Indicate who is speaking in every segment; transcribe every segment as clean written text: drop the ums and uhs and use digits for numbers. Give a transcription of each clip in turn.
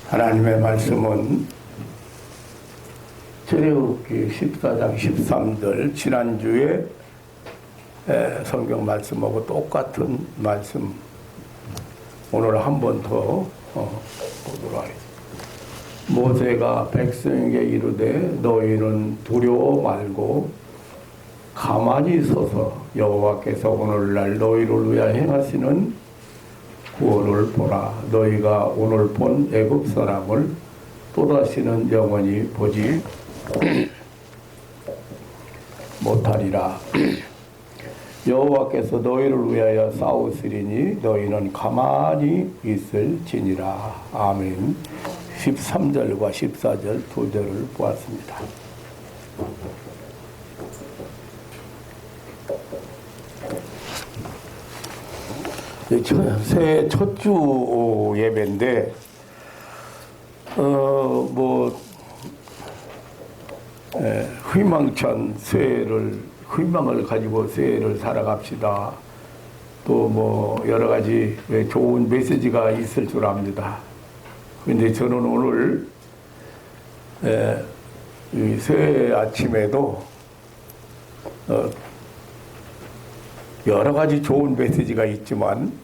Speaker 1: 하나님의 말씀은 출애굽기 14장 13절 지난주에 성경 말씀하고 똑같은 말씀 오늘 한 번 더 보도록 하겠습니다. 모세가 백성에게 이르되 너희는 두려워 말고 가만히 서서 여호와께서 오늘날 너희를 위하여 행하시는 구원을 보라. 너희가 오늘 본 애굽 사람을 또다시는 영원히 보지 못하리라. 여호와께서 너희를 위하여 싸우시리니 너희는 가만히 있을지니라. 아멘. 13절과 14절 두 절을 보았습니다. 새해 첫 주 예배인데, 희망찬 새해를, 희망을 가지고 새해를 살아갑시다. 또 여러 가지 좋은 메시지가 있을 줄 압니다. 근데 저는 오늘, 이 새해 아침에도, 여러 가지 좋은 메시지가 있지만,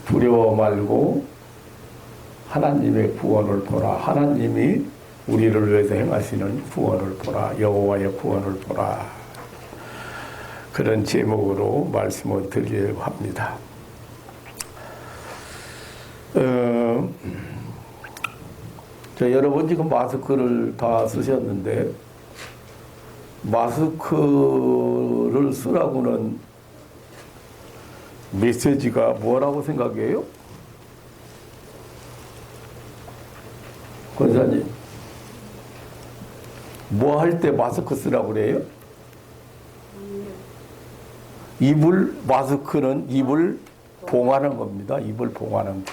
Speaker 1: 두려워 말고 하나님의 구원을 보라. 하나님이 우리를 위해서 행하시는 구원을 보라. 여호와의 구원을 보라. 그런 제목으로 말씀을 드리려고 합니다. 여러분 지금 마스크를 다 쓰셨는데, 마스크를 쓰라고는 메시지가 뭐라고 생각해요? 권사님, 뭐 할 때 마스크 쓰라고 그래요? 마스크는 입을 봉하는 겁니다. 입을 봉하는 거.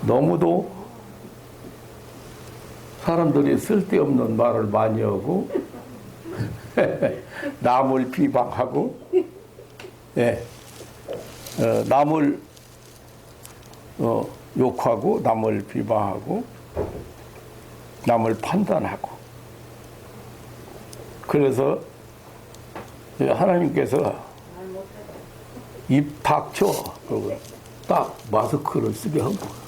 Speaker 1: 너무도 사람들이 쓸데없는 말을 많이 하고 남을 비방하고 남을 욕하고 남을 비방하고 남을 판단하고, 그래서 하나님께서 입 닥쳐 그러고 딱 마스크를 쓰게 한 거예요.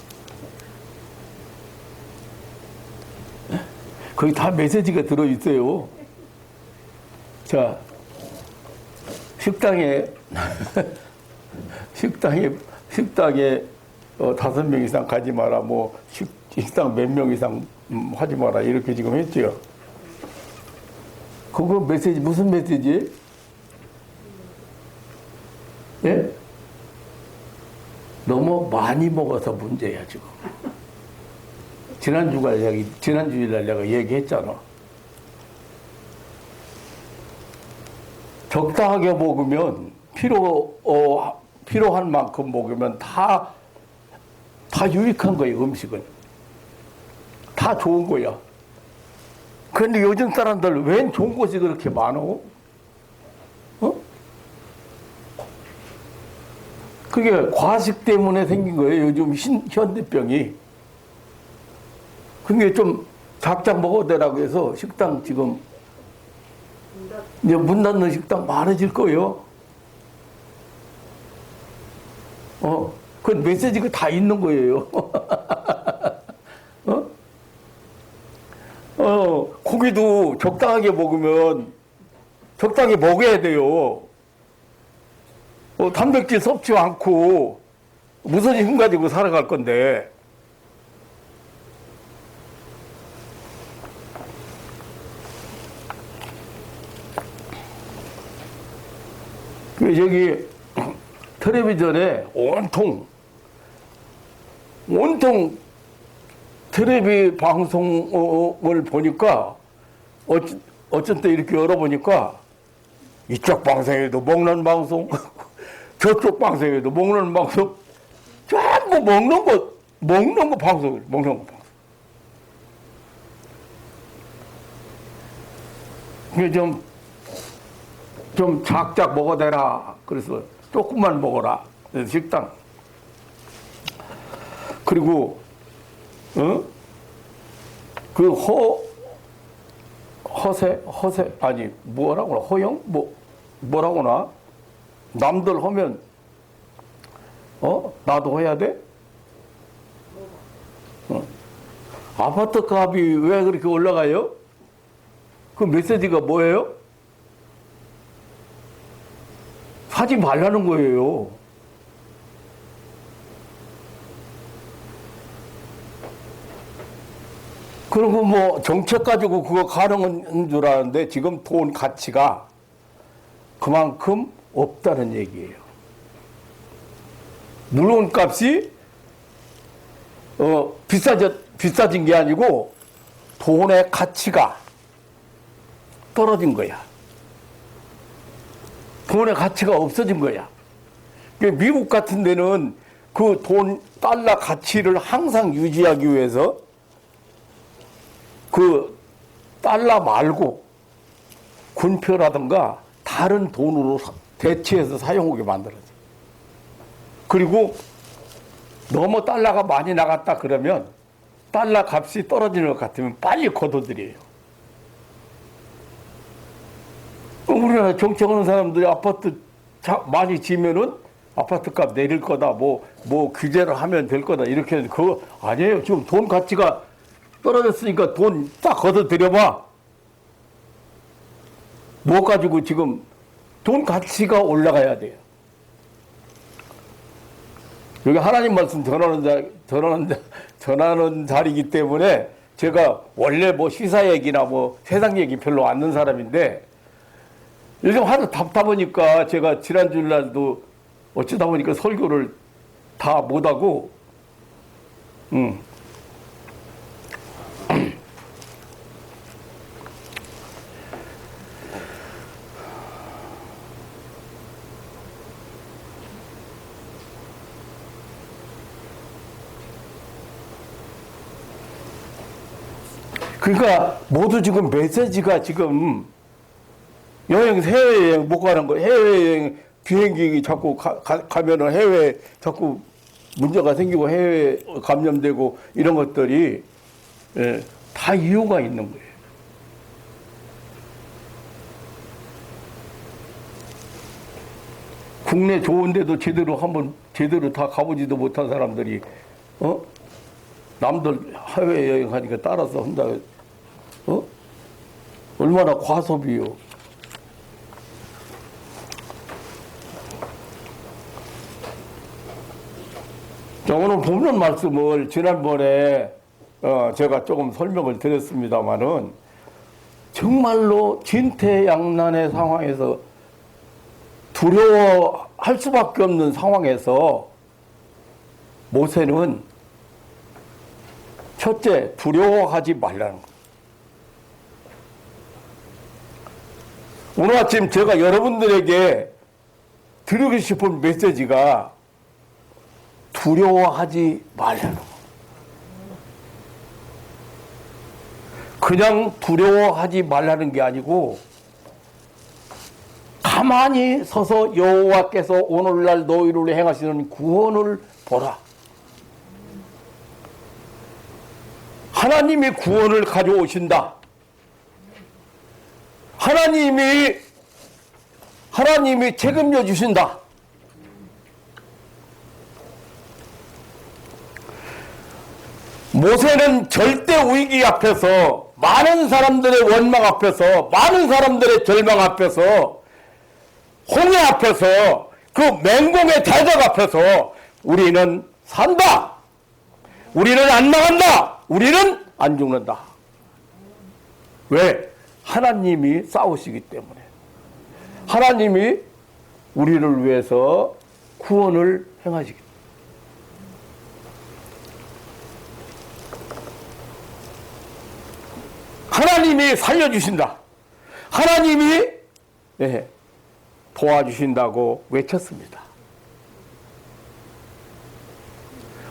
Speaker 1: 거기 다 메시지가 들어있어요. 자, 식당에 5명 이상 가지 마라, 식당 몇 명 이상 하지 마라, 이렇게 지금 했죠. 그거 메시지, 무슨 메시지? 예? 너무 많이 먹어서 문제야, 지금. 지난주일날 내가 얘기했잖아. 적당하게 먹으면, 필요한 만큼 먹으면 다 유익한 거예요, 음식은. 다 좋은 거야. 그런데 요즘 사람들 웬 좋은 것이 그렇게 많어? 그게 과식 때문에 생긴 거예요, 요즘 현대병이. 그게 좀 작작 먹어도 되라고 해서 식당 지금 이제 문 닫는 식당 많아질 거예요. 그 메시지가 다 있는 거예요. 고기도 적당하게 먹으면 적당히 먹어야 돼요. 단백질 섭취 않고 무슨 힘 가지고 살아갈 건데. 여기 텔레비전에 온통 텔레비 방송을 보니까 어쩐 때 이렇게 열어보니까 이쪽 방송에도 먹는 방송, 저쪽 방송에도 먹는 방송, 전부 먹는 거 방송. 이게 좀 작작 먹어대라. 그래서 조금만 먹어라. 식당. 그리고 그 허세 아니 뭐라고나 허영 뭐라고나 남들 하면 나도 해야 돼? 아파트 값이 왜 그렇게 올라가요? 그 메시지가 뭐예요? 사지 말라는 거예요. 그리고 뭐 정책 가지고 그거 가능한 줄 아는데 지금 돈 가치가 그만큼 없다는 얘기예요. 물건값이 비싸진 게 아니고 돈의 가치가 떨어진 거야. 돈의 가치가 없어진 거야. 미국 같은 데는 그 달러 가치를 항상 유지하기 위해서 그 달러 말고 군표라든가 다른 돈으로 대체해서 사용하게 만들어져. 그리고 너무 달러가 많이 나갔다 그러면 달러 값이 떨어지는 것 같으면 빨리 걷어들여요. 우리나라 정책하는 사람들이 아파트 많이 지면은 아파트 값 내릴 거다, 뭐 규제를 하면 될 거다, 이렇게 해서 그거 아니에요. 지금 돈 가치가 떨어졌으니까 돈 딱 걷어들여봐. 뭐 가지고 지금 돈 가치가 올라가야 돼요. 여기 하나님 말씀 전하는 자리이기 때문에 제가 원래 뭐 시사 얘기나 뭐 세상 얘기 별로 안 하는 사람인데 요즘 하도 답답하니까 제가 지난주날도 어쩌다 보니까 설교를 다 못하고 그러니까 모두 지금 메시지가 지금 해외여행 못 가는 거, 해외여행 비행기 자꾸 가면은 해외 자꾸 문제가 생기고 해외 감염되고 이런 것들이 다 이유가 있는 거예요. 국내 좋은데도 제대로 다 가보지도 못한 사람들이 남들 해외여행 하니까 따라서 한다. 얼마나 과소비요. 자, 오늘 보는 말씀을 지난번에 제가 조금 설명을 드렸습니다마는 정말로 진퇴양난의 상황에서 두려워할 수밖에 없는 상황에서 모세는 첫째, 두려워하지 말라는 것. 오늘 아침 제가 여러분들에게 드리고 싶은 메시지가 두려워하지 말라는 것. 그냥 두려워하지 말라는 게 아니고 가만히 서서 여호와께서 오늘날 너희를 행하시는 구원을 보라. 하나님이 구원을 가져오신다. 하나님이 책임져 주신다. 모세는 절대 위기 앞에서, 많은 사람들의 원망 앞에서, 많은 사람들의 절망 앞에서, 홍해 앞에서, 그 맹공의 대적 앞에서 우리는 산다. 우리는 안 나간다. 우리는 안 죽는다. 왜? 하나님이 싸우시기 때문에. 하나님이 우리를 위해서 구원을 행하시기 때문에. 하나님이 살려주신다. 하나님이 도와주신다고 외쳤습니다.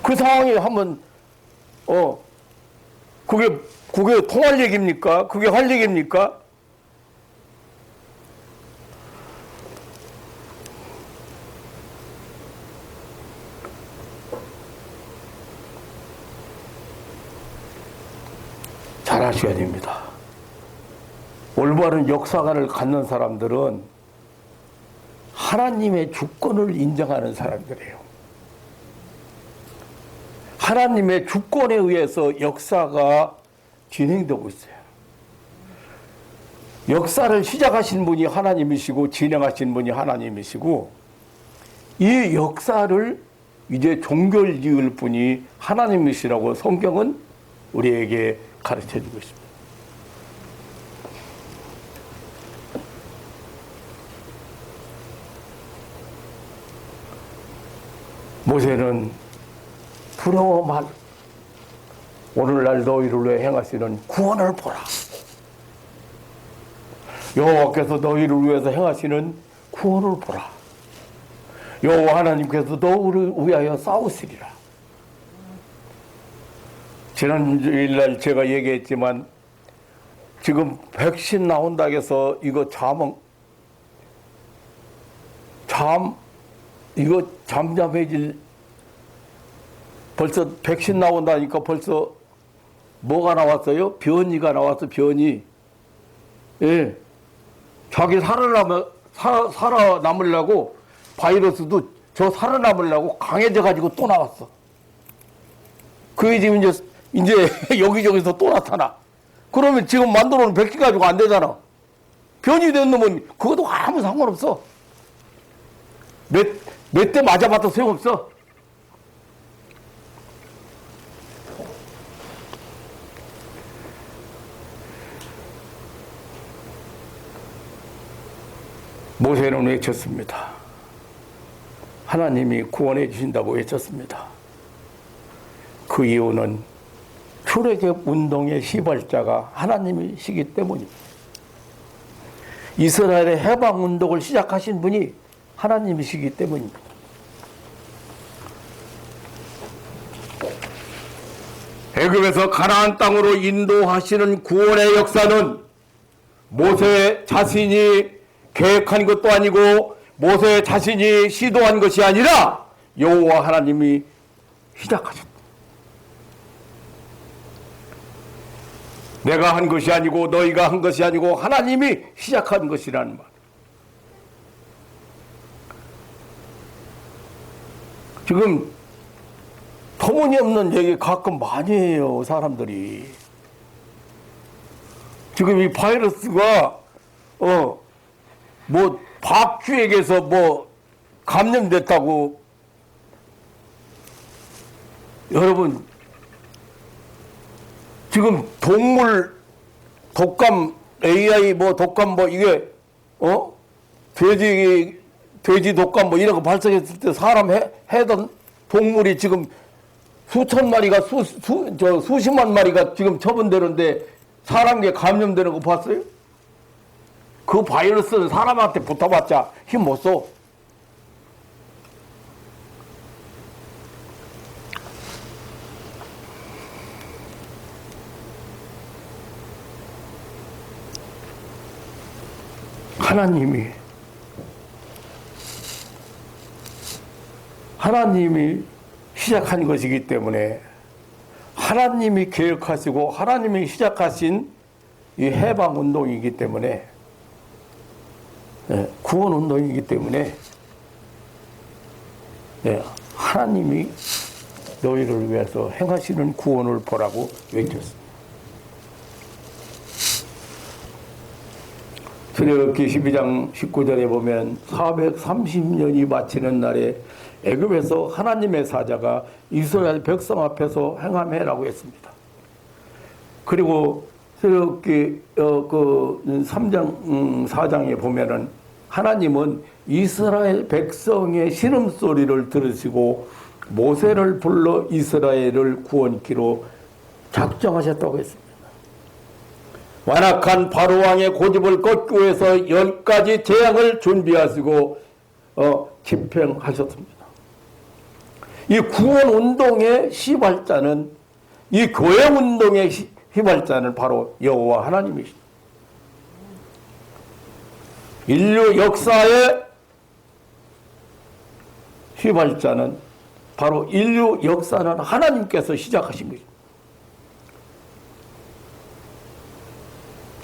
Speaker 1: 그 상황이 한번 그게 통할 얘기입니까? 그게 할 얘기입니까? 이해하셔야 됩니다. 올바른 역사관을 갖는 사람들은 하나님의 주권을 인정하는 사람들이에요. 하나님의 주권에 의해서 역사가 진행되고 있어요. 역사를 시작하신 분이 하나님이시고 진행하신 분이 하나님이시고, 이 역사를 이제 종결 지을 분이 하나님이시라고 성경은 우리에게 가르쳐주고 있습니다. 모세는 두려워만 오늘날 너희를 위해 행하시는 구원을 보라. 여호와께서 너희를 위해서 행하시는 구원을 보라. 여호와 하나님께서 너희를 위하여 싸우시리라. 지난주일날 제가 얘기했지만 지금 백신 나온다고 해서 이거 이거 잠잠해질, 벌써 백신 나온다니까 벌써 뭐가 나왔어요? 변이가 나왔어, 변이. 예. 자기 살아남으려고, 바이러스도 저 살아남으려고 강해져가지고 또 나왔어. 그게 지금 이제 여기저기서 또 나타나. 그러면 지금 만들어 놓은 백신 가지고 안 되잖아. 변이 된 놈은 그것도 아무 상관없어. 몇 대 맞아봐도 소용없어. 모세는 외쳤습니다. 하나님이 구원해 주신다고 외쳤습니다. 그 이유는 출애굽 운동의 시발자가 하나님이시기 때문입니다. 이스라엘의 해방 운동을 시작하신 분이 하나님이시기 때문입니다. 애굽에서 가나안 땅으로 인도하시는 구원의 역사는 모세 자신이 계획한 것도 아니고 모세 자신이 시도한 것이 아니라 여호와 하나님이 시작하셨다. 내가 한 것이 아니고 너희가 한 것이 아니고 하나님이 시작한 것이라는 말. 지금 터무니없는 얘기 가끔 많이 해요, 사람들이. 지금 이 바이러스가 뭐 박쥐에게서 뭐 감염됐다고. 여러분, 지금 동물 독감, AI 뭐 독감 뭐 이게 돼지 독감 뭐 이런 거 발생했을 때 사람 해던 동물이 지금 수천 마리가 수십만 마리가 지금 처분되는데 사람에게 감염되는 거 봤어요? 그 바이러스는 사람한테 붙어봤자 힘 못 써. 하나님이 시작한 것이기 때문에 하나님이 계획하시고 하나님이 시작하신 이 해방운동이기 때문에, 구원운동이기 때문에 하나님이 너희를 위해서 행하시는 구원을 보라고 외쳤습니다. 출애굽기 12장 19절에 보면 430년이 마치는 날에 애굽에서 하나님의 사자가 이스라엘 백성 앞에서 행함해라고 했습니다. 그리고 출애굽기 3장 4장에 보면은 하나님은 이스라엘 백성의 신음소리를 들으시고 모세를 불러 이스라엘을 구원키로 작정하셨다고 했습니다. 완악한 바로왕의 고집을 꺾기 위해서 10가지 재앙을 준비하시고 집행하셨습니다. 이 구원운동의 시발자는, 이 교회운동의 시발자는 바로 여호와 하나님이십니다. 인류 역사의 시발자는 바로 인류 역사는 하나님께서 시작하신 것입니다.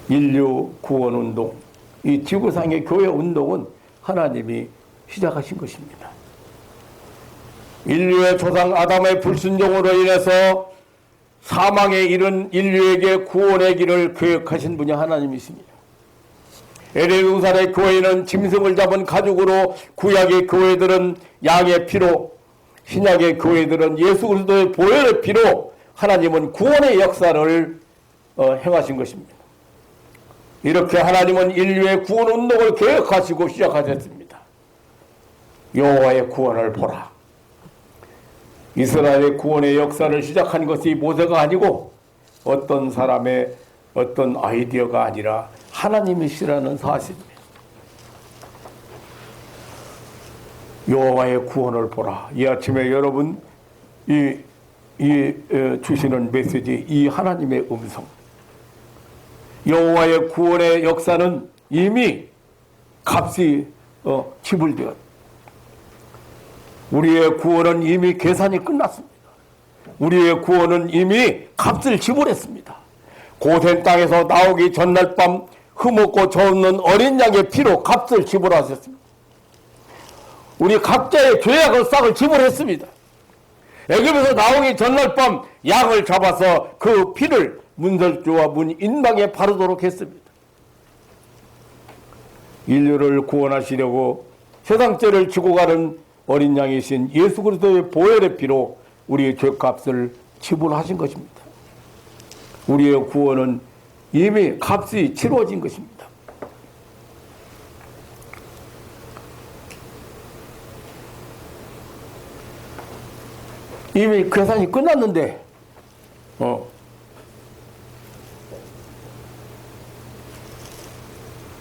Speaker 1: 인류 구원 운동, 이 지구상의 교회 운동은 하나님이 시작하신 것입니다. 인류의 조상 아담의 불순종으로 인해서 사망에 이른 인류에게 구원의 길을 계획하신 분이 하나님이십니다. 에레루살렘 교회는 짐승을 잡은 가죽으로, 구약의 교회들은 양의 피로, 신약의 교회들은 예수 그리스도의 보혈의 피로 하나님은 구원의 역사를 행하신 것입니다. 이렇게 하나님은 인류의 구원 운동을 계획하시고 시작하셨습니다. 여호와의 구원을 보라. 이스라엘의 구원의 역사를 시작한 것이 모세가 아니고 어떤 사람의 어떤 아이디어가 아니라 하나님이시라는 사실입니다. 여호와의 구원을 보라. 이 아침에 여러분 주시는 메시지, 이 하나님의 음성, 여호와의 구원의 역사는 이미 값이 지불되었다. 우리의 구원은 이미 계산이 끝났습니다. 우리의 구원은 이미 값을 지불했습니다. 고센 땅에서 나오기 전날 밤 흠없고 저 없는 어린 양의 피로 값을 지불하셨습니다. 우리 각자의 죄악의 싹을 지불했습니다. 애굽에서 나오기 전날 밤 양을 잡아서 그 피를 문설주와 문인방에 바르도록 했습니다. 인류를 구원하시려고 세상 죄를 지고 가는 어린 양이신 예수 그리스도의 보혈의 피로 우리의 죄값을 지불하신 것입니다. 우리의 구원은 이미 값이 치러진 것입니다. 이미 계산이 끝났는데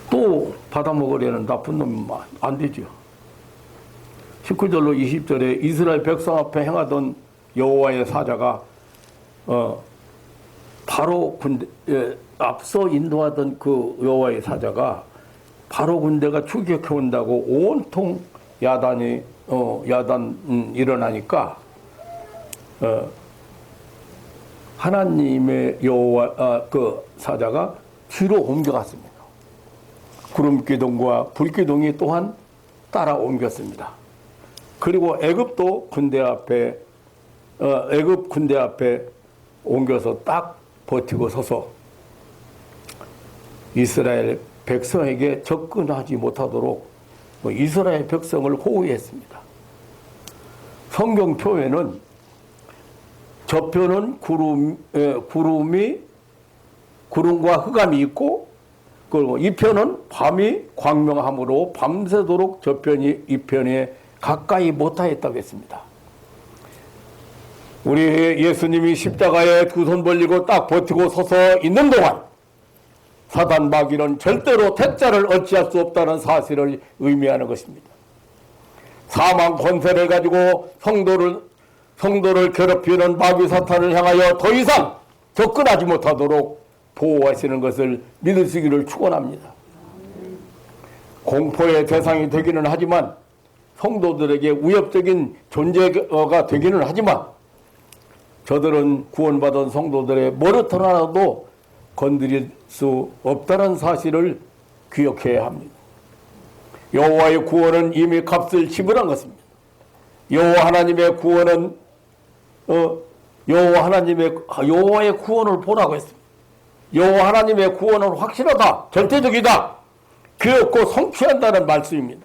Speaker 1: 또 받아먹으려는 나쁜 놈은 안 되죠. 19절로 20절에 이스라엘 백성 앞에 행하던 여호와의 사자가 바로 앞서 인도하던 그 여호와의 사자가 바로 군대가 추격해 온다고 온통 야단이 일어나니까 하나님의 여호와 그 사자가 뒤로 옮겨갔습니다. 구름 기둥과 불 기둥이 또한 따라 옮겼습니다. 그리고 애굽 군대 앞에 옮겨서 딱 버티고 서서 이스라엘 백성에게 접근하지 못하도록 이스라엘 백성을 호위했습니다. 성경 표에는 저편은 구름과 흑암이 있고, 그리고 이 편은 밤이 광명함으로 밤새도록 저편이 이 편에 가까이 못하였다고 했습니다. 우리 예수님이 십자가에 두 손 벌리고 딱 버티고 서서 있는 동안 사단 마귀는 절대로 택자를 어찌할 수 없다는 사실을 의미하는 것입니다. 사망 권세를 가지고 성도를 괴롭히는 마귀 사탄을 향하여 더 이상 접근하지 못하도록 보호하시는 것을 믿으시기를 축원합니다. 공포의 대상이 되기는 하지만, 성도들에게 위협적인 존재가 되기는 하지만, 저들은 구원받은 성도들의 머리털 하나도 건드릴 수 없다는 사실을 기억해야 합니다. 여호와의 구원은 이미 값을 지불한 것입니다. 여호와 하나님의 구원은 여호와의 구원을 보라고 했습니다. 여호와 하나님의 구원은 확실하다, 절대적이다, 귀엽고 성취한다는 말씀입니다.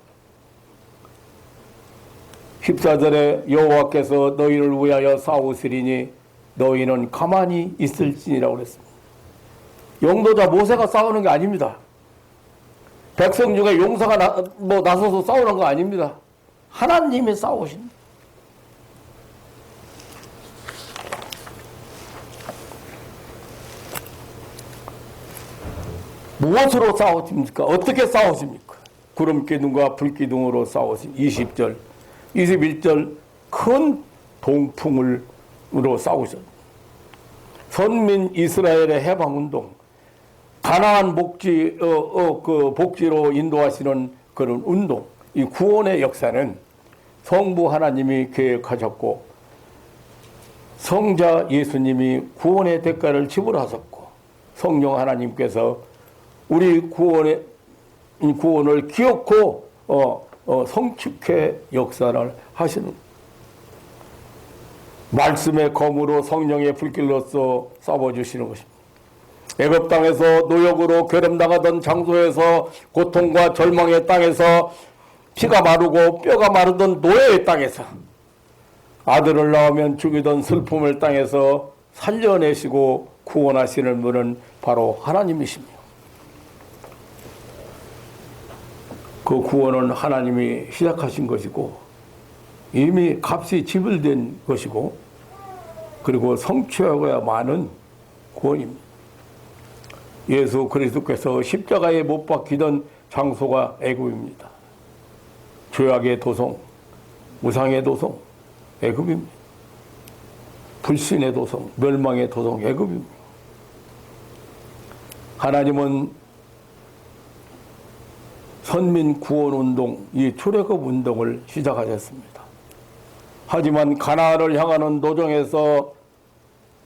Speaker 1: 14절에 여호와께서 너희를 위하여 싸우시리니 너희는 가만히 있을지니라고 그랬습니다. 용도자 모세가 싸우는 게 아닙니다. 백성 중에 용사가 나서서 싸우는 거 아닙니다. 하나님이 싸우십니다. 무엇으로 싸우십니까? 어떻게 싸우십니까? 구름 기둥과 불 기둥으로 싸우신 20절, 21절 큰 동풍으로 싸우셨습니다. 선민 이스라엘의 해방운동, 가나안 복지로 인도하시는 그런 운동, 이 구원의 역사는 성부 하나님이 계획하셨고 성자 예수님이 구원의 대가를 지불하셨고 성령 하나님께서 우리 구원을 기억고 성축해 역사를 하시는 말씀의 검으로 성령의 불길로서 싸워주시는 것입니다. 애굽 땅에서 노역으로 괴롭당하던 장소에서 고통과 절망의 땅에서 피가 마르고 뼈가 마르던 노예의 땅에서 아들을 낳으면 죽이던 슬픔의 땅에서 살려내시고 구원하시는 분은 바로 하나님이십니다. 그 구원은 하나님이 시작하신 것이고 이미 값이 지불된 것이고 그리고 성취하고야 많은 구원입니다. 예수 그리스도께서 십자가에 못 박히던 장소가 애굽입니다. 죄악의 도성, 우상의 도성, 애굽입니다. 불신의 도성, 멸망의 도성, 애굽입니다. 하나님은 선민 구원 운동, 이 출애굽 운동을 시작하셨습니다. 하지만 가나안을 향하는 도정에서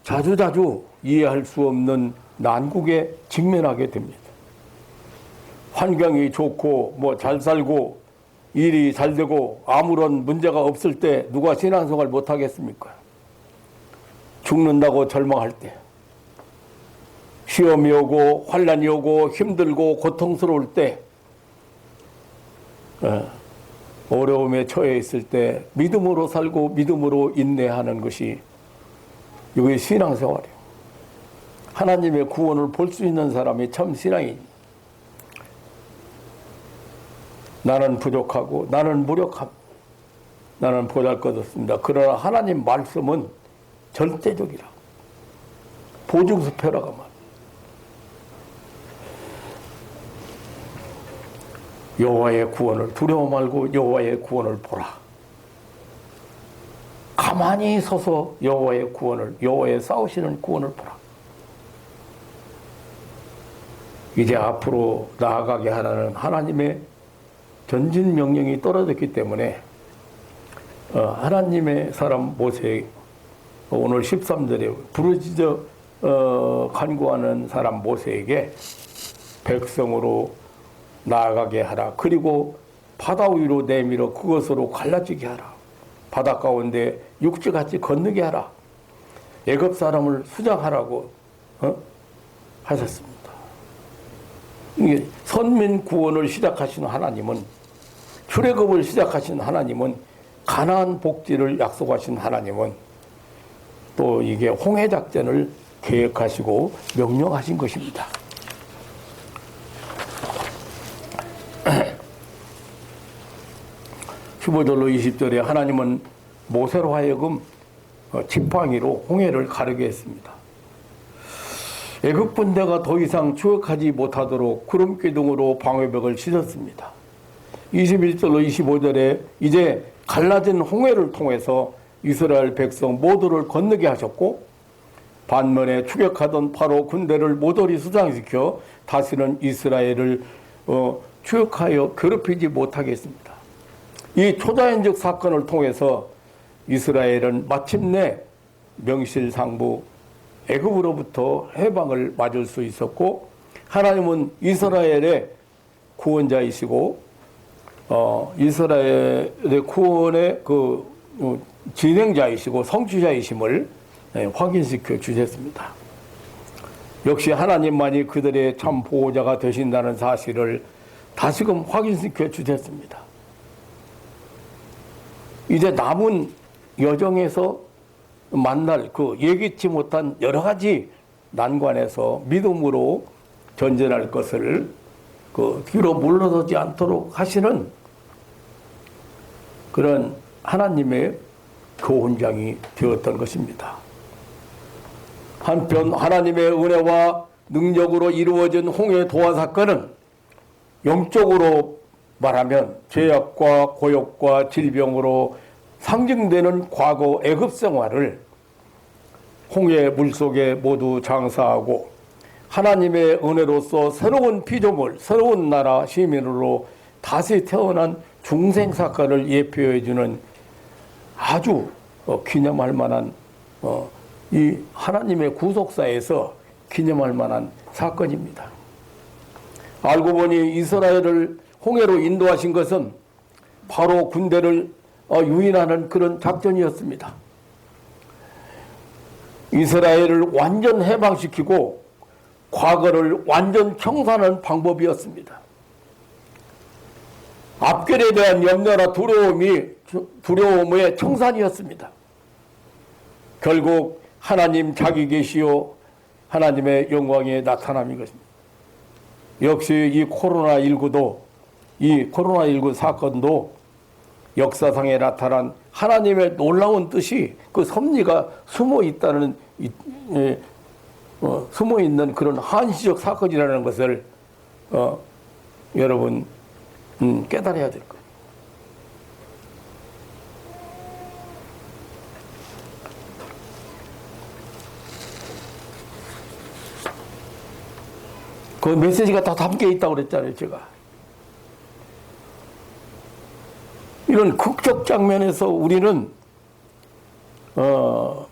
Speaker 1: 자주자주 이해할 수 없는 난국에 직면하게 됩니다. 환경이 좋고 잘 살고 일이 잘 되고 아무런 문제가 없을 때 누가 신앙생활 못 하겠습니까? 죽는다고 절망할 때, 시험이 오고 환난이 오고 힘들고 고통스러울 때, 어려움에 처해 있을 때 믿음으로 살고 믿음으로 인내하는 것이 이게 신앙생활이에요. 하나님의 구원을 볼 수 있는 사람이 참 신앙입니다. 나는 부족하고 나는 무력합니다. 나는 보잘것없습니다. 그러나 하나님 말씀은 절대적이라. 보증수표라고 말합니다. 여호와의 구원을 두려워 말고 여호와의 구원을 보라. 가만히 서서 여호와의 구원을, 여호와의 싸우시는 구원을 보라. 이제 앞으로 나아가게 하라는 하나님의 전진 명령이 떨어졌기 때문에 하나님의 사람 모세, 오늘 13절에 부르짖어 간구하는 사람 모세에게 백성으로 나아가게 하라. 그리고 바다 위로 내밀어 그것으로 갈라지게 하라. 바다 가운데 육지같이 건너게 하라. 애굽 사람을 수장하라고 하셨습니다. 이게 선민 구원을 시작하신 하나님은, 출애굽을 시작하신 하나님은, 가나안 복지를 약속하신 하나님은 또 이게 홍해 작전을 계획하시고 명령하신 것입니다. 15절로 20절에 하나님은 모세로 하여금 지팡이로 홍해를 가르게 했습니다. 애굽 군대가 더 이상 추격하지 못하도록 구름 기둥으로 방어벽을 씻었습니다. 21절로 25절에 이제 갈라진 홍해를 통해서 이스라엘 백성 모두를 건너게 하셨고, 반면에 추격하던 바로 군대를 모조리 수장시켜 다시는 이스라엘을 추격하여 괴롭히지 못하게 했습니다. 이 초자연적 사건을 통해서 이스라엘은 마침내 명실상부 애굽으로부터 해방을 맞을 수 있었고, 하나님은 이스라엘의 구원자이시고 이스라엘의 구원의 그 진행자이시고 성취자이심을 확인시켜 주셨습니다. 역시 하나님만이 그들의 참 보호자가 되신다는 사실을 다시금 확인시켜 주셨습니다. 이제 남은 여정에서 만날 그 예기치 못한 여러 가지 난관에서 믿음으로 전진할 것을 그 뒤로 물러서지 않도록 하시는 그런 하나님의 교훈장이 되었던 것입니다. 한편 하나님의 은혜와 능력으로 이루어진 홍해 도화 사건은 영적으로 말하면 죄악과 고역과 질병으로 상징되는 과거 애굽 생활을 홍해 물속에 모두 장사하고 하나님의 은혜로서 새로운 피조물, 새로운 나라 시민으로 다시 태어난 중생 사건을 예표해 주는 아주 기념할 만한 이 하나님의 구속사에서 기념할 만한 사건입니다. 알고 보니 이스라엘을 홍해로 인도하신 것은 바로 군대를 유인하는 그런 작전이었습니다. 이스라엘을 완전 해방시키고 과거를 완전 청산하는 방법이었습니다. 앞길에 대한 염려나 두려움의 청산이었습니다. 결국 하나님 자기 계시요 하나님의 영광의 나타남인 것입니다. 역시 이 코로나19 사건도 역사상에 나타난 하나님의 놀라운 뜻이 그 섭리가 숨어 있다는 숨어 있는 그런 한시적 사건이라는 것을 여러분 깨달아야 될 거예요. 그 메시지가 다 담겨 있다고 그랬잖아요, 제가. 이런 극적 장면에서 우리는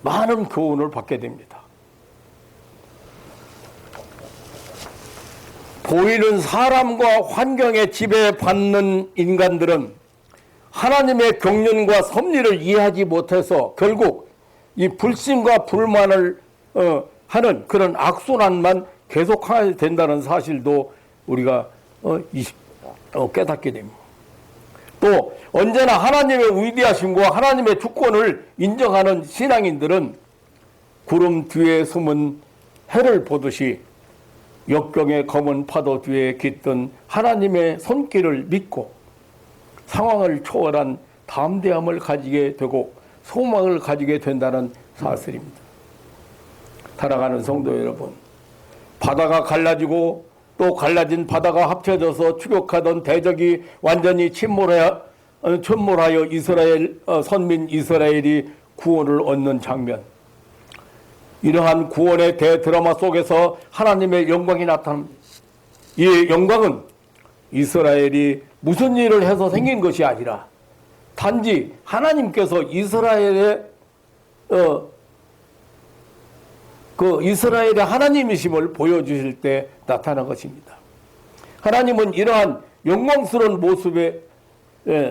Speaker 1: 많은 교훈을 받게 됩니다. 보이는 사람과 환경에 지배받는 인간들은 하나님의 경륜과 섭리를 이해하지 못해서 결국 이 불신과 불만을 하는 그런 악순환만 계속해야 된다는 사실도 우리가 깨닫게 됩니다. 또 언제나 하나님의 위대하심과 하나님의 주권을 인정하는 신앙인들은 구름 뒤에 숨은 해를 보듯이 역경의 검은 파도 뒤에 깃든 하나님의 손길을 믿고 상황을 초월한 담대함을 가지게 되고 소망을 가지게 된다는 사실입니다. 사랑하는 성도 여러분, 바다가 갈라지고 또 갈라진 바다가 합쳐져서 추격하던 대적이 완전히 침몰하여 이스라엘 선민 이스라엘이 구원을 얻는 장면, 이러한 구원의 대드라마 속에서 하나님의 영광이 나타납니다. 이 영광은 이스라엘이 무슨 일을 해서 생긴 것이 아니라 단지 하나님께서 이스라엘의 이스라엘의 하나님이심을 보여주실 때 나타난 것입니다. 하나님은 이러한 영광스러운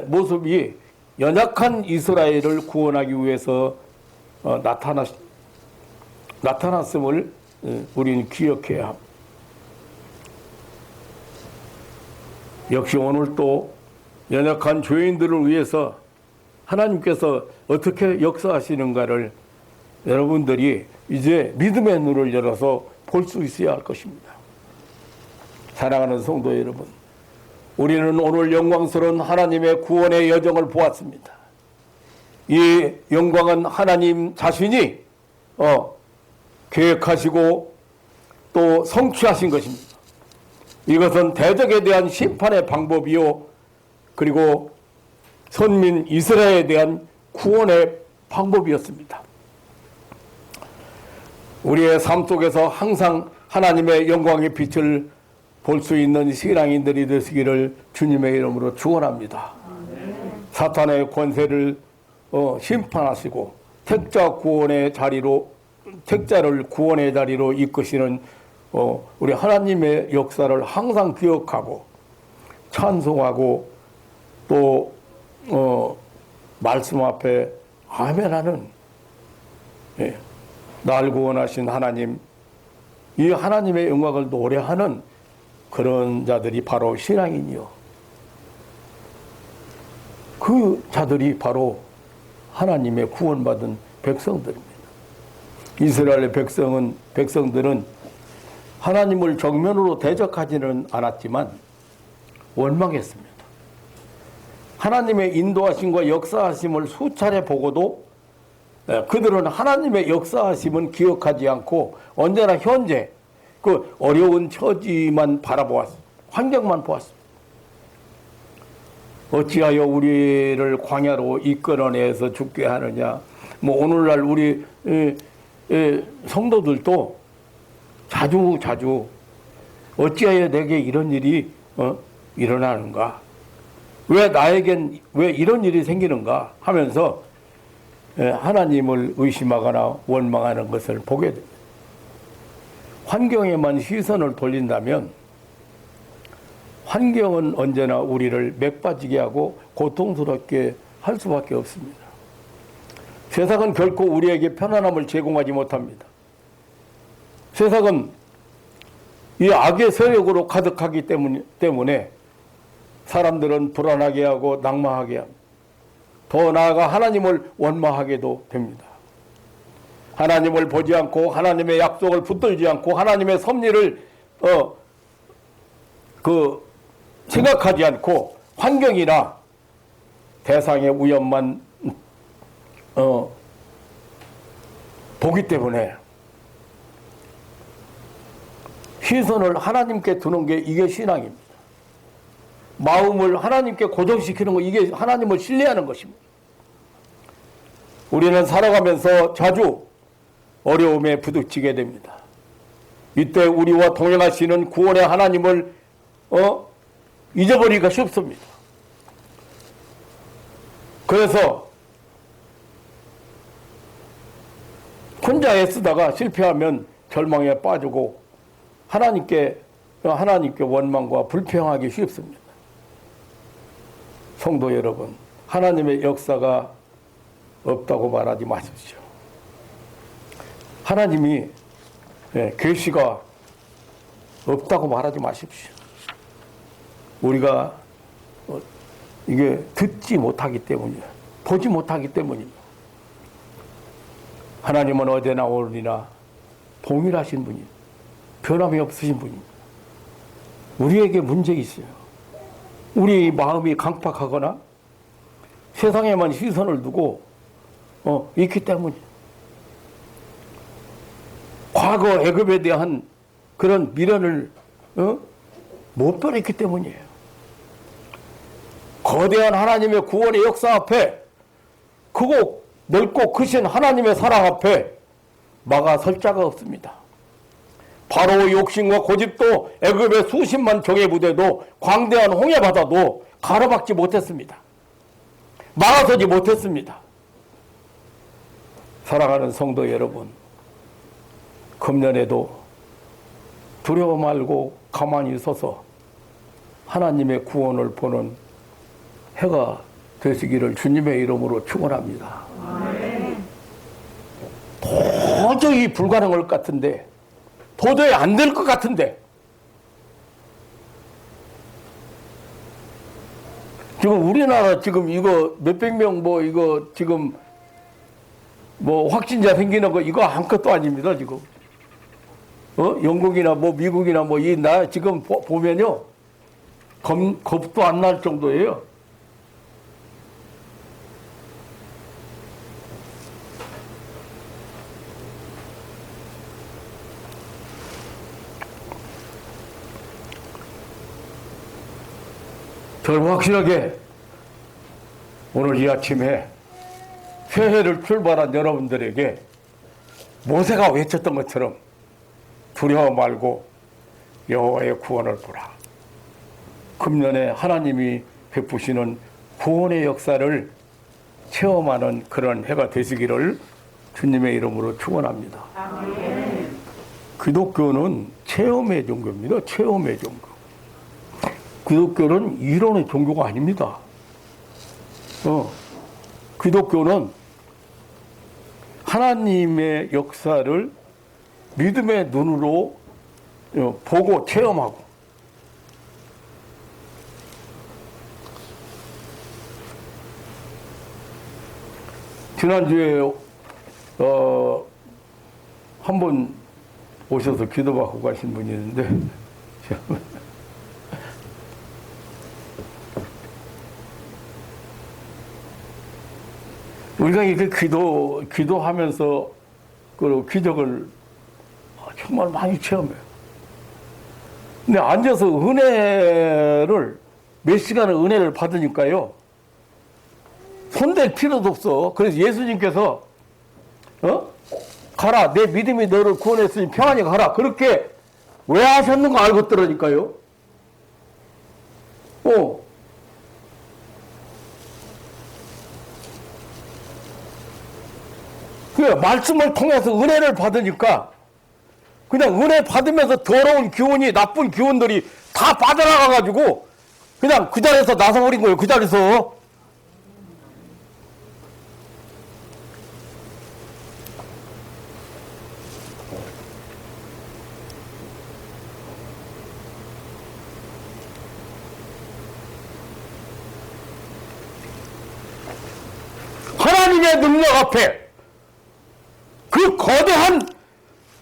Speaker 1: 모습이 연약한 이스라엘을 구원하기 위해서 나타났음을 우리는 기억해야 합니다. 역시 오늘 또 연약한 죄인들을 위해서 하나님께서 어떻게 역사하시는가를 여러분들이 이제 믿음의 눈을 열어서 볼 수 있어야 할 것입니다. 사랑하는 성도 여러분, 우리는 오늘 영광스러운 하나님의 구원의 여정을 보았습니다. 이 영광은 하나님 자신이 계획하시고 또 성취하신 것입니다. 이것은 대적에 대한 심판의 방법이요, 그리고 선민 이스라엘에 대한 구원의 방법이었습니다. 우리의 삶 속에서 항상 하나님의 영광의 빛을 볼 수 있는 신앙인들이 되시기를 주님의 이름으로 축원합니다. 사탄의 권세를 심판하시고 택자를 구원의 자리로 이끄시는 우리 하나님의 역사를 항상 기억하고 찬송하고 또 말씀 앞에 아멘하는, 날 구원하신 하나님, 이 하나님의 영광을 노래하는 그런 자들이 바로 신앙인이요, 그 자들이 바로 하나님의 구원받은 백성들입니다. 이스라엘의 백성들은 하나님을 정면으로 대적하지는 않았지만 원망했습니다. 하나님의 인도하심과 역사하심을 수차례 보고도 그들은 하나님의 역사하심은 기억하지 않고 언제나 현재 그 어려운 처지만 바라보았습니다. 환경만 보았습니다. 어찌하여 우리를 광야로 이끌어내서 죽게 하느냐. 오늘날 우리 성도들도 자주 어찌하여 내게 이런 일이 일어나는가, 왜 나에겐 왜 이런 일이 생기는가 하면서 하나님을 의심하거나 원망하는 것을 보게 됩니다. 환경에만 시선을 돌린다면 환경은 언제나 우리를 맥빠지게 하고 고통스럽게 할 수밖에 없습니다. 세상은 결코 우리에게 편안함을 제공하지 못합니다. 세상은 이 악의 세력으로 가득하기 때문에 사람들은 불안하게 하고 낙마하게 합니다. 더 나아가 하나님을 원망하게도 됩니다. 하나님을 보지 않고 하나님의 약속을 붙들지 않고 하나님의 섭리를 생각하지 않고 환경이나 대상의 우연만 보기 때문에 시선을 하나님께 두는 게 이게 신앙입니다. 마음을 하나님께 고정시키는 거 이게 하나님을 신뢰하는 것입니다. 우리는 살아가면서 자주 어려움에 부딪히게 됩니다. 이때 우리와 동행하시는 구원의 하나님을 잊어버리기가 쉽습니다. 그래서 혼자 애쓰다가 실패하면 절망에 빠지고 하나님께 원망과 불평하기 쉽습니다. 성도 여러분, 하나님의 역사가 없다고 말하지 마십시오. 하나님이 계시가 없다고 말하지 마십시오. 우리가 이게 듣지 못하기 때문이에요. 보지 못하기 때문입니다. 하나님은 어제나 오늘이나 동일하신 분이에요. 변함이 없으신 분입니다. 우리에게 문제 있어요. 우리 마음이 강팍하거나 세상에만 시선을 두고 있기 때문이에요. 과거 애굽에 대한 그런 미련을 못 버렸기 때문이에요. 거대한 하나님의 구원의 역사 앞에 크고 넓고 크신 하나님의 사랑 앞에 막아설 자가 없습니다. 바로의 욕심과 고집도 애굽의 수십만 정예 부대도 광대한 홍해 바다도 가로막지 못했습니다. 막아서지 못했습니다. 사랑하는 성도 여러분, 금년에도 두려워 말고 가만히 서서 하나님의 구원을 보는 해가 되시기를 주님의 이름으로 축원합니다. 도저히 불가능할 것 같은데, 도저히 안 될 것 같은데, 지금 우리나라 지금 이거 몇백 명 이거 지금 확진자 생기는 거 이거 아무것도 아닙니다, 지금. 영국이나 미국이나 이 나 지금 보면요. 겁도 안 날 정도예요. 저는 확실하게 오늘 이 아침에 새해를 출발한 여러분들에게 모세가 외쳤던 것처럼 두려워 말고 여호와의 구원을 보라. 금년에 하나님이 베푸시는 구원의 역사를 체험하는 그런 해가 되시기를 주님의 이름으로 축원합니다. 기독교는 체험의 종교입니다. 체험의 종교. 기독교는 이론의 종교가 아닙니다. 기독교는 하나님의 역사를 믿음의 눈으로 보고 체험하고 지난주에 한 번 오셔서 기도받고 가신 분이 있는데 우리가 이렇게 기도하면서 그 기적을 정말 많이 체험해요. 근데 앉아서 은혜를 몇 시간을 은혜를 받으니까요. 손댈 필요도 없어. 그래서 예수님께서 가라. 내 믿음이 너를 구원했으니 평안히 가라. 그렇게 왜 하셨는가 알고 들으니까요. 그 말씀을 통해서 은혜를 받으니까 그냥 은혜 받으면서 더러운 기운이 나쁜 기운들이 다 빠져나가가지고 그냥 그 자리에서 나서버린 거예요. 그 자리에서. 하나님의 능력 앞에, 그 거대한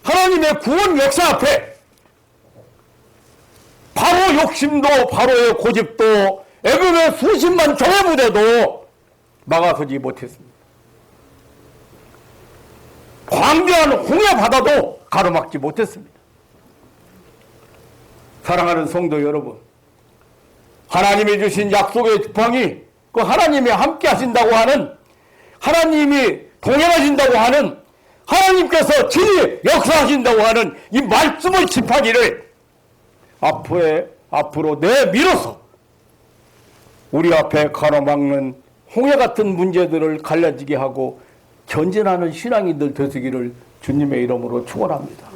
Speaker 1: 하나님의 구원 역사 앞에 바로 욕심도 바로의 고집도 애굽의 수십만 정예부대도 막아서지 못했습니다. 광대한 홍해 바다도 가로막지 못했습니다. 사랑하는 성도 여러분, 하나님이 주신 약속의 지팡이, 그 하나님이 함께 하신다고 하는, 하나님이 동행하신다고 하는, 하나님께서 친히 역사하신다고 하는 이 말씀의 지팡이를 앞으로 내밀어서 우리 앞에 가로막는 홍해 같은 문제들을 갈라지게 하고 전진하는 신앙인들 되시기를 주님의 이름으로 축원합니다.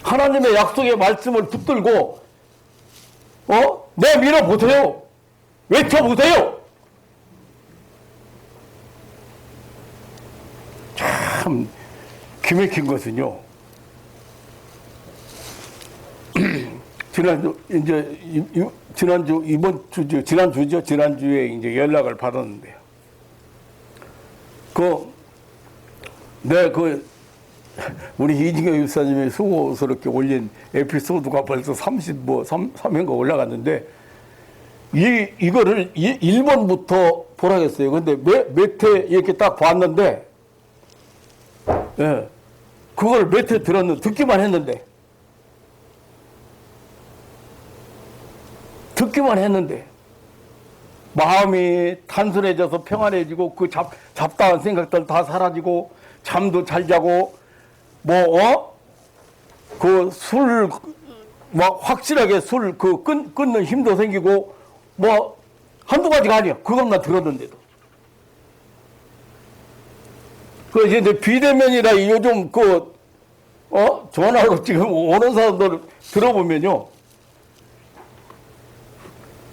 Speaker 1: 하나님의 약속의 말씀을 붙들고 내밀어 보세요. 외쳐보세요. 참 기맥힌 것은요, 지난주에 이제 연락을 받았는데요. 우리 이진경 집사님이 수고스럽게 올린 에피소드가 벌써 3회가 올라갔는데, 이거를 1번부터 보라겠어요. 근데 몇 회 이렇게 딱 봤는데, 예, 그걸 몇 회 듣기만 했는데 마음이 단순해져서 평안해지고 그 잡다한 생각들 다 사라지고 잠도 잘 자고 그 술 막 확실하게 끊는 힘도 생기고 한두 가지가 아니야. 그것만 들었는데도. 이제 비대면이라 요즘 전화로 지금 오는 사람들 들어보면요,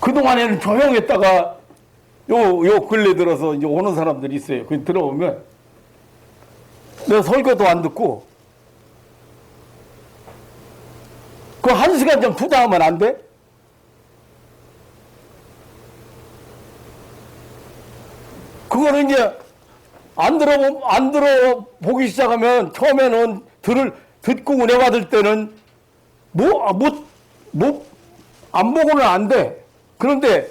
Speaker 1: 그동안에는 조용했다가 요 근래 들어서 이제 오는 사람들이 있어요. 그 들어보면 내가 설교도 안 듣고 그 1시간 좀 투자하면 안 돼? 그거는 이제 안 들어보기 시작하면 처음에는 듣고 은혜 받을 때는 안 보고는 안 돼. 그런데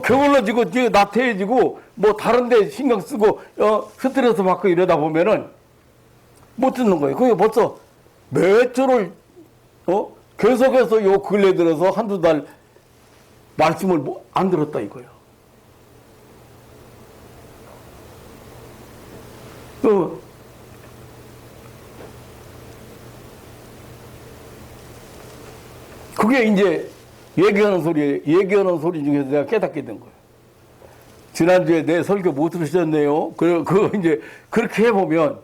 Speaker 1: 게을러지고 나태해지고 다른 데 신경 쓰고 스트레스 받고 이러다 보면은 못 듣는 거예요. 그게 벌써 몇 주를 계속해서 요 근래 들어서 한두 달 말씀을 안 들었다 이거예요. 그게 이제 얘기하는 소리 중에서 내가 깨닫게 된 거예요. 지난주에 내 설교 못 들으셨네요. 그거 이제 그렇게 해보면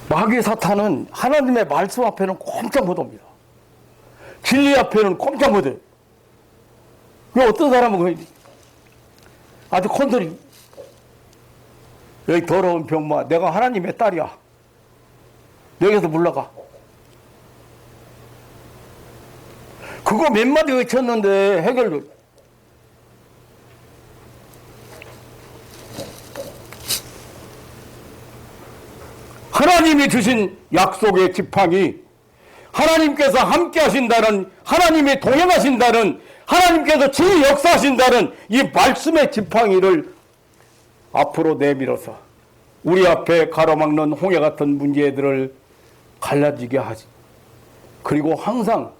Speaker 1: 마귀 사탄은 하나님의 말씀 앞에는 꼼짝 못 옵니다. 진리 앞에는 꼼짝 못 해요. 어떤 사람은 아주 컨트롤이, 여기 더러운 병마, 내가 하나님의 딸이야. 여기서 물러가. 그거 몇 마디 외쳤는데 해결도. 하나님이 주신 약속의 지팡이, 하나님께서 함께 하신다는, 하나님이 동행하신다는, 하나님께서 친히 역사하신다는 이 말씀의 지팡이를 앞으로 내밀어서 우리 앞에 가로막는 홍해 같은 문제들을 갈라지게 하지. 그리고 항상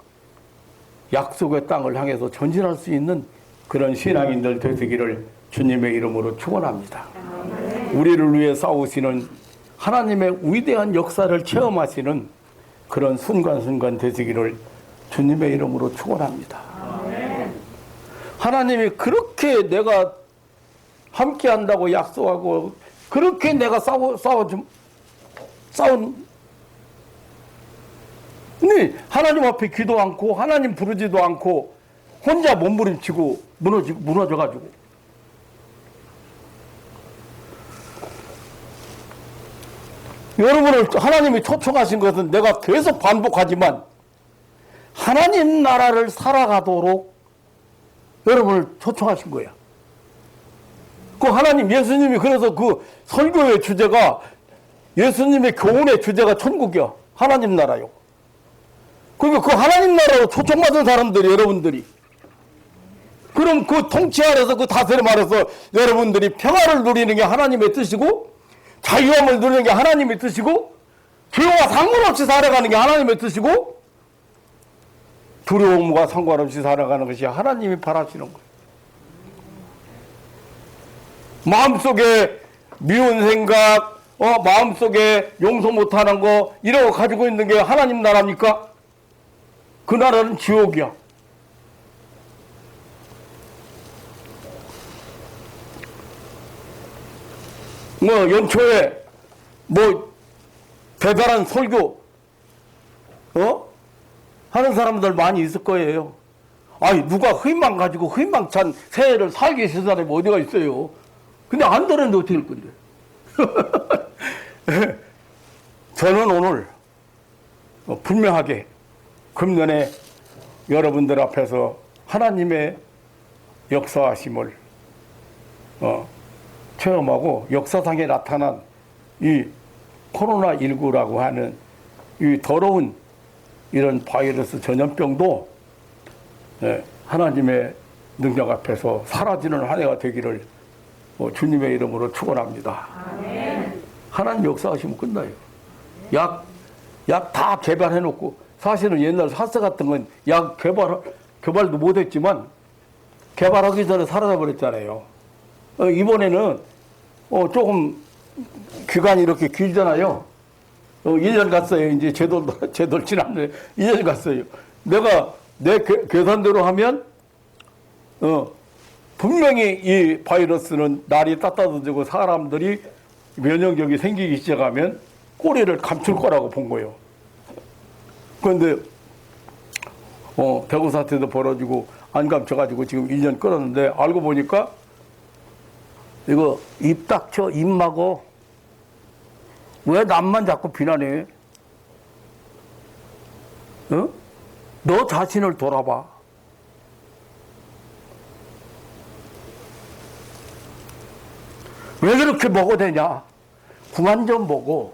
Speaker 1: 약속의 땅을 향해서 전진할 수 있는 그런 신앙인들 되시기를 주님의 이름으로 축원합니다. 우리를 위해 싸우시는 하나님의 위대한 역사를 체험하시는 그런 순간순간 되시기를 주님의 이름으로 축원합니다. 하나님이 그렇게 내가 함께 한다고 약속하고 그렇게 내가 싸운 근데 하나님 앞에 기도 않고 하나님 부르지도 않고 혼자 몸부림치고 무너져가지고 여러분을 하나님이 초청하신 것은 내가 계속 반복하지만 하나님 나라를 살아가도록 여러분을 초청하신 거야. 그 하나님 예수님이 그래서 그 설교의 주제가 예수님의 교훈의 주제가 천국이야. 하나님 나라요. 그러니까 그 하나님 나라로 초청받은 사람들이 여러분들이 그럼 그 통치 아래서 그 다스림 아래서 여러분들이 평화를 누리는 게 하나님의 뜻이고 자유함을 누리는 게 하나님의 뜻이고 죄와 상관없이 살아가는 게 하나님의 뜻이고 두려움과 상관없이 살아가는 것이 하나님이 바라시는 거예요. 마음속에 미운 생각, 마음속에 용서 못하는 거 이런 거 가지고 있는 게 하나님 나라입니까? 그 나라는 지옥이야. 연초에 대단한 설교 하는 사람들 많이 있을 거예요. 아니 누가 희망 가지고 희망찬 새해를 살기 싫은 사람이 어디가 있어요. 근데 안 들었는데 어떻게 할 건데. 저는 오늘 분명하게 금년에 여러분들 앞에서 하나님의 역사하심을 체험하고 역사상에 나타난 이 코로나19라고 하는 이 더러운 이런 바이러스 전염병도 하나님의 능력 앞에서 사라지는 한 해가 되기를 주님의 이름으로 축원합니다. 하나님 역사하시면 끝나요. 약 다 개발해놓고 사실은 옛날 사스 같은 건 약 개발도 못했지만 개발하기 전에 사라져버렸잖아요. 이번에는 조금 기간이 이렇게 길잖아요. 1년 갔어요. 이제 제도 지났네. 2년 갔어요. 내가 내 계산대로 하면 분명히 이 바이러스는 날이 따뜻해지고 사람들이 면역력이 생기기 시작하면 꼬리를 감출 거라고 본 거예요. 그런데 대구 사태도 벌어지고 안 감춰가지고 지금 1년 끌었는데 알고 보니까 이거 입 닥쳐 입 막어 왜 남만 자꾸 비난해? 너 자신을 돌아봐. 왜 그렇게 먹어대냐? 그만 좀 먹어.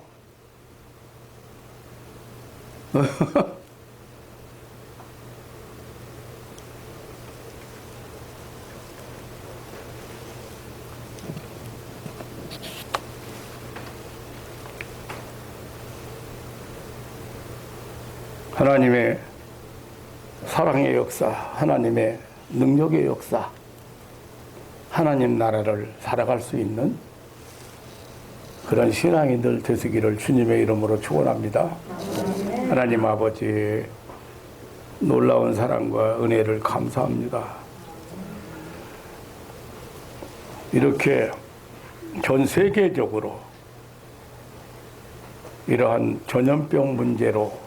Speaker 1: 하나님의 사랑의 역사, 하나님의 능력의 역사, 하나님 나라를 살아갈 수 있는 그런 신앙이 늘 되시기를 주님의 이름으로 축원합니다. 하나님 아버지 놀라운 사랑과 은혜를 감사합니다. 이렇게 전 세계적으로 이러한 전염병 문제로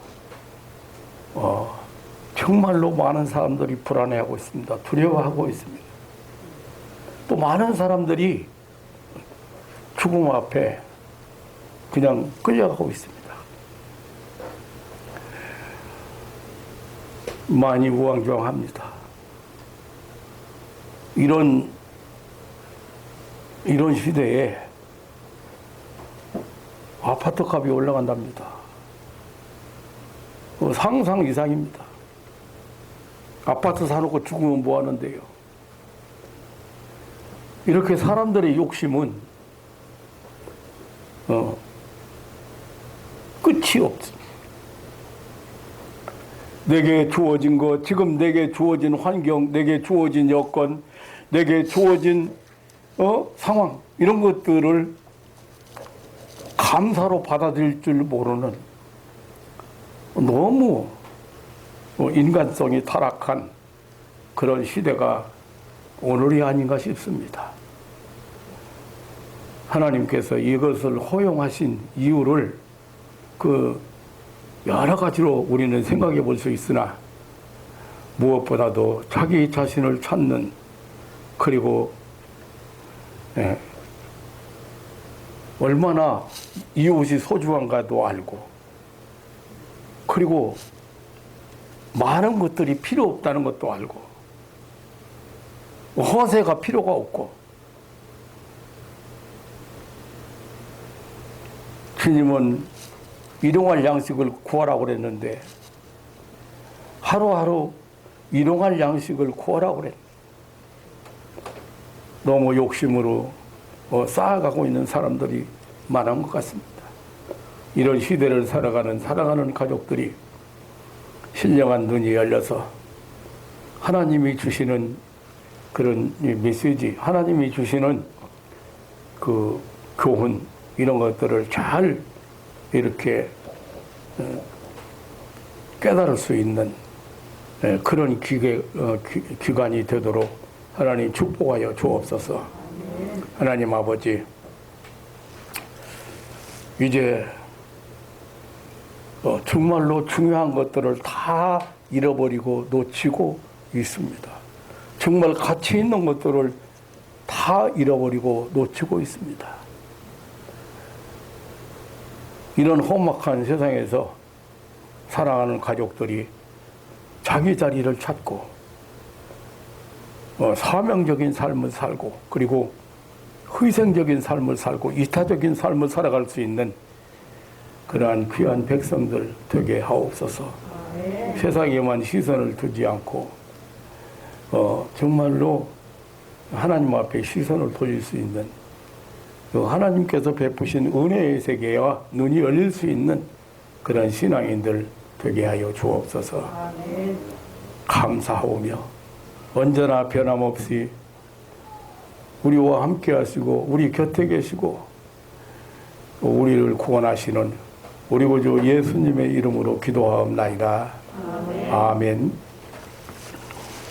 Speaker 1: 정말로 많은 사람들이 불안해하고 있습니다. 두려워하고 있습니다. 또 많은 사람들이 죽음 앞에 그냥 끌려가고 있습니다. 많이 우왕좌왕합니다. 이런 시대에 아파트 값이 올라간답니다. 상상 이상입니다. 아파트 사놓고 죽으면 뭐 하는데요? 이렇게 사람들의 욕심은 끝이 없습니다. 내게 주어진 것, 지금 내게 주어진 환경, 내게 주어진 여건, 내게 주어진 상황 이런 것들을 감사로 받아들일 줄 모르는 너무 인간성이 타락한 그런 시대가 오늘이 아닌가 싶습니다. 하나님께서 이것을 허용하신 이유를 그 여러 가지로 우리는 생각해 볼 수 있으나 무엇보다도 자기 자신을 찾는 그리고 얼마나 이웃이 소중한가도 알고 그리고 많은 것들이 필요 없다는 것도 알고 허세가 필요가 없고 주님은 일용할 양식을 구하라고 그랬는데 하루하루 일용할 양식을 구하라고 그랬는데 너무 욕심으로 쌓아가고 있는 사람들이 많은 것 같습니다. 이런 시대를 살아가는 가족들이 신령한 눈이 열려서 하나님이 주시는 그런 메시지, 하나님이 주시는 그 교훈 이런 것들을 잘 이렇게 깨달을 수 있는 그런 기간이 되도록 하나님 축복하여 주옵소서. 하나님 아버지, 이제 정말로 중요한 것들을 다 잃어버리고 놓치고 있습니다. 정말 가치 있는 것들을 다 잃어버리고 놓치고 있습니다. 이런 험악한 세상에서 사랑하는 가족들이 자기 자리를 찾고 사명적인 삶을 살고 그리고 희생적인 삶을 살고 이타적인 삶을 살아갈 수 있는 그러한 귀한 백성들 되게 하옵소서. 세상에만 시선을 두지 않고 정말로 하나님 앞에 시선을 돌릴 수 있는 하나님께서 베푸신 은혜의 세계와 눈이 열릴 수 있는 그런 신앙인들 되게 하여 주옵소서. 감사하오며 언제나 변함없이 우리와 함께 하시고 우리 곁에 계시고 우리를 구원하시는 우리 구주 예수님의 이름으로 기도하옵나이다. 아멘.